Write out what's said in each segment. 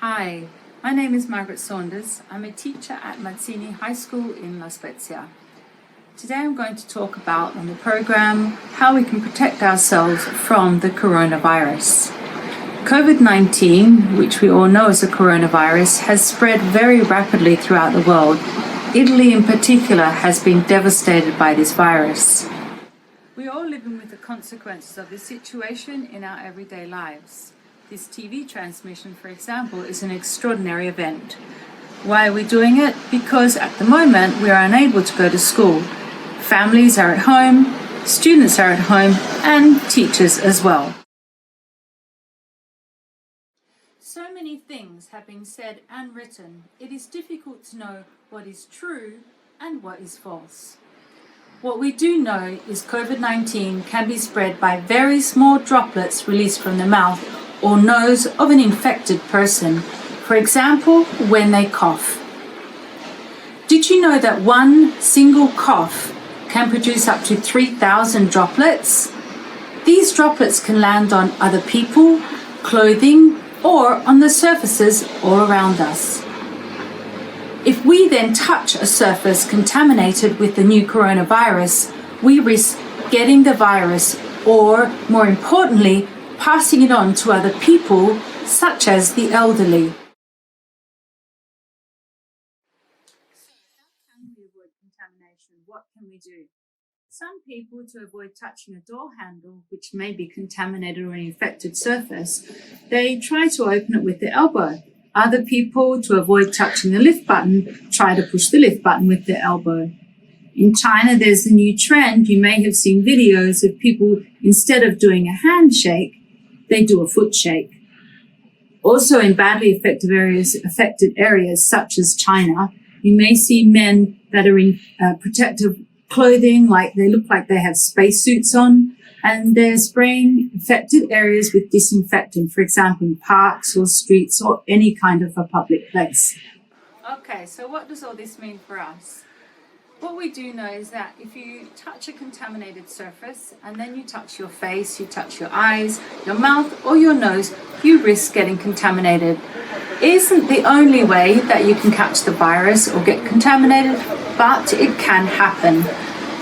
Hi, my name is Margaret Saunders. I'm a teacher at Mazzini High School in La Spezia. Today I'm going to talk about on the program how we can protect ourselves from the coronavirus. COVID-19, which we all know as the coronavirus, has spread very rapidly throughout the world. Italy in particular has been devastated by this virus. We are all living with the consequences of this situation in our everyday lives. This TV transmission, for example, is an extraordinary event. Why are we doing it? Because at the moment we are unable to go to school. Families are at home, students are at home, and teachers as well. So many things have been said and written, it is difficult to know what is true and what is false. What we do know is COVID-19 can be spread by very small droplets released from the mouth or nose of an infected person, for example, when they cough. Did you know that one single cough can produce up to 3,000 droplets? These droplets can land on other people, clothing, or on the surfaces all around us. If we then touch a surface contaminated with the new coronavirus, we risk getting the virus or, more importantly, passing it on to other people, such as the elderly. So how can we avoid contamination? What can we do? Some people, to avoid touching a door handle, which may be contaminated or an infected surface, they try to open it with their elbow. Other people, to avoid touching the lift button, try to push the lift button with their elbow. In China, there's a new trend. You may have seen videos of people, instead of doing a handshake, they do a foot shake. Also in badly affected areas such as China, you may see men that are in protective clothing, like they look like they have spacesuits on, and they're spraying affected areas with disinfectant, for example, in parks or streets or any kind of a public place. Okay, so what does all this mean for us? What we do know is that if you touch a contaminated surface and then you touch your face, you touch your eyes, your mouth or your nose, you risk getting contaminated. It isn't the only way that you can catch the virus or get contaminated, but it can happen.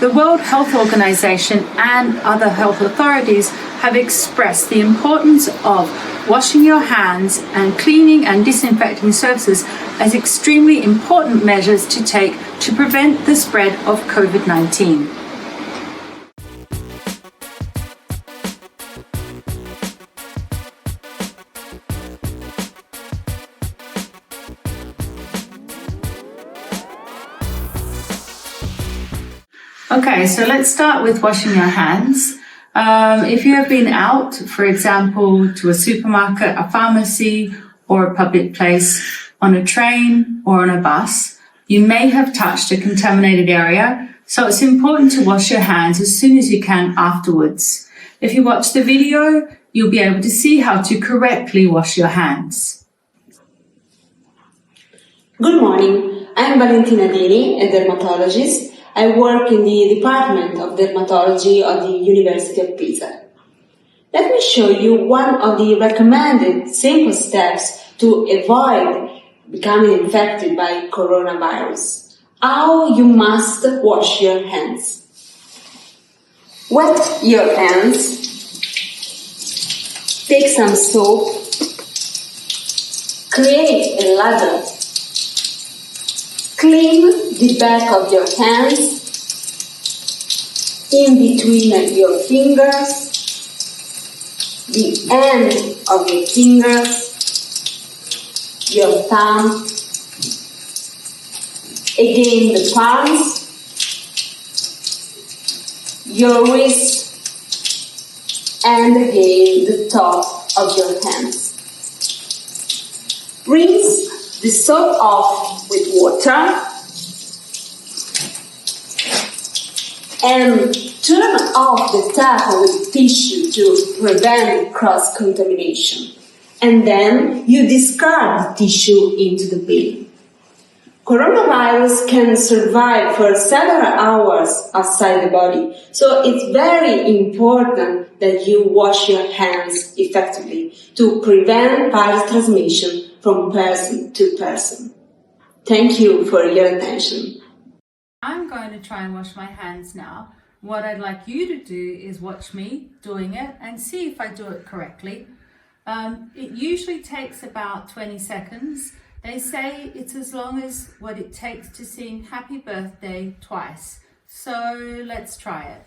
The World Health Organization and other health authorities have expressed the importance of washing your hands and cleaning and disinfecting surfaces as extremely important measures to take to prevent the spread of COVID-19. Okay, so let's start with washing your hands. If you have been out, for example, to a supermarket, a pharmacy, or a public place, on a train or on a bus, you may have touched a contaminated area, so it's important to wash your hands as soon as you can afterwards. If you watch the video, you'll be able to see how to correctly wash your hands. Good morning, I'm Valentina Dini, a dermatologist. I work in the Department of Dermatology of the University of Pisa. Let me show you one of the recommended simple steps to avoid becoming infected by coronavirus. How you must wash your hands. Wet your hands. Take some soap. Create a lather. Clean the back of your hands, in between your fingers, the end of your fingers, your thumb, again the palms, your wrist, and again the top of your hands. Rinse the soap off with water and turn off the tap of the tissue to prevent cross-contamination. And then you discard the tissue into the bin. Coronavirus can survive for several hours outside the body, so it's very important that you wash your hands effectively to prevent virus transmission from person to person. Thank you for your attention. I'm going to try and wash my hands now. What I'd like you to do is watch me doing it and see if I do it correctly. It usually takes about 20 seconds. They say it's as long as what it takes to sing Happy Birthday twice. So let's try it.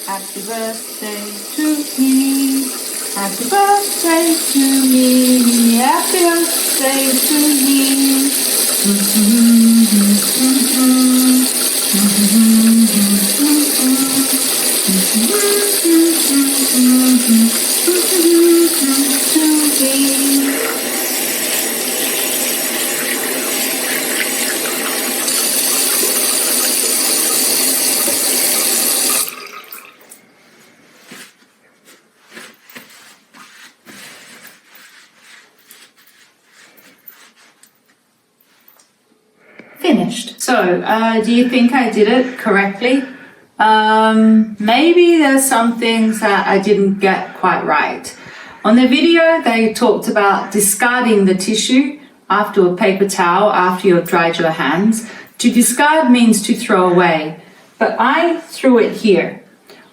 Happy birthday to me. Happy birthday to me. Happy birthday to me. Finished. So, do you think I did it correctly? Maybe there's some things that I didn't get quite right. On the video, they talked about discarding the tissue after a paper towel after you've dried your hands. To discard means to throw away, but I threw it here.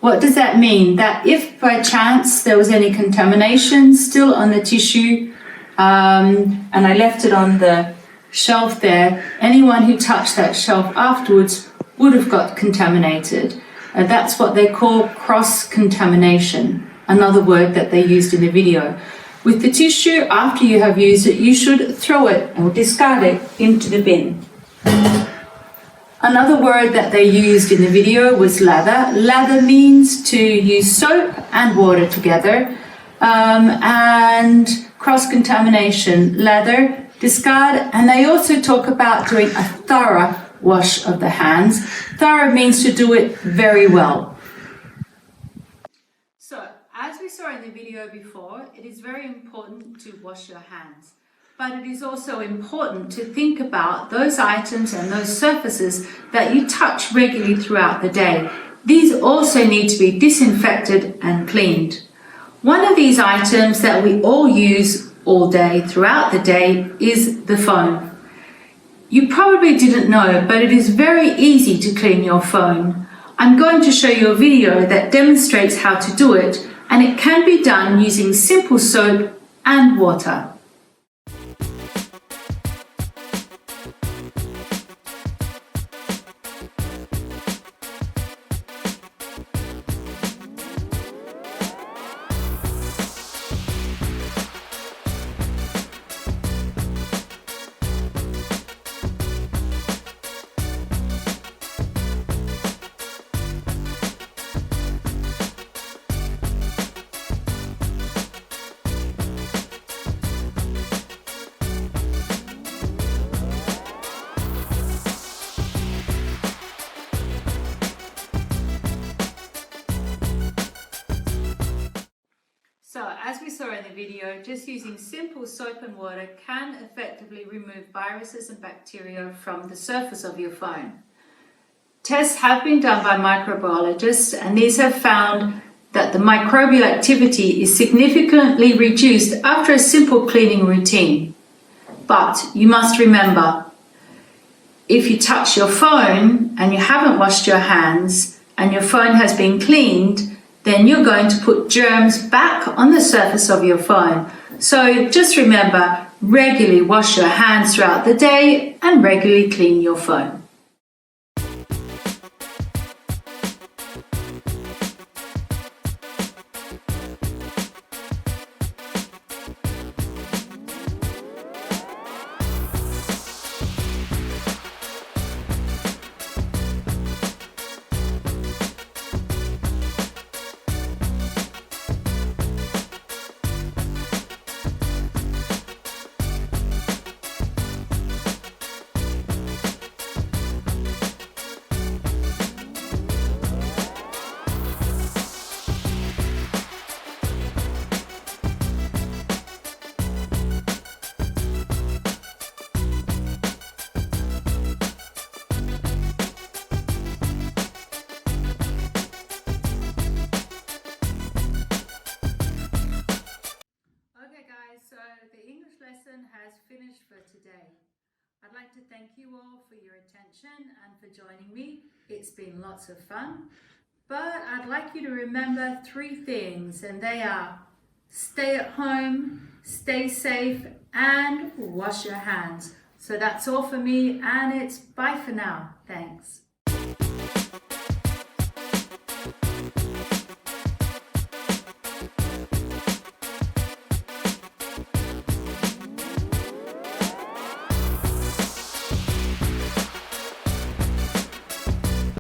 What does that mean? That if by chance there was any contamination still on the tissue, and I left it on the shelf there, anyone who touched that shelf afterwards would have got contaminated. That's what they call cross-contamination, another word that they used in the video. With the tissue, after you have used it, you should throw it or discard it into the bin. Another word that they used in the video was lather. Lather means to use soap and water together, and cross-contamination, lather, discard, and they also talk about doing a thorough wash of the hands. Thorough means to do it very well. So, as we saw in the video before, it is very important to wash your hands. But it is also important to think about those items and those surfaces that you touch regularly throughout the day. These also need to be disinfected and cleaned. One of these items that we all use all day throughout the day is the phone. You probably didn't know, but it is very easy to clean your phone. I'm going to show you a video that demonstrates how to do it, and it can be done using simple soap and water. So, as we saw in the video, just using simple soap and water can effectively remove viruses and bacteria from the surface of your phone. Tests have been done by microbiologists, and these have found that the microbial activity is significantly reduced after a simple cleaning routine. But you must remember, if you touch your phone and you haven't washed your hands and your phone has been cleaned, then you're going to put germs back on the surface of your phone. So just remember, regularly wash your hands throughout the day and regularly clean your phone. I'd like to thank you all for your attention and for joining me. It's been lots of fun. But I'd like you to remember 3 things, and they are: stay at home, stay safe, and wash your hands. So that's all for me, and it's bye for now. Thanks.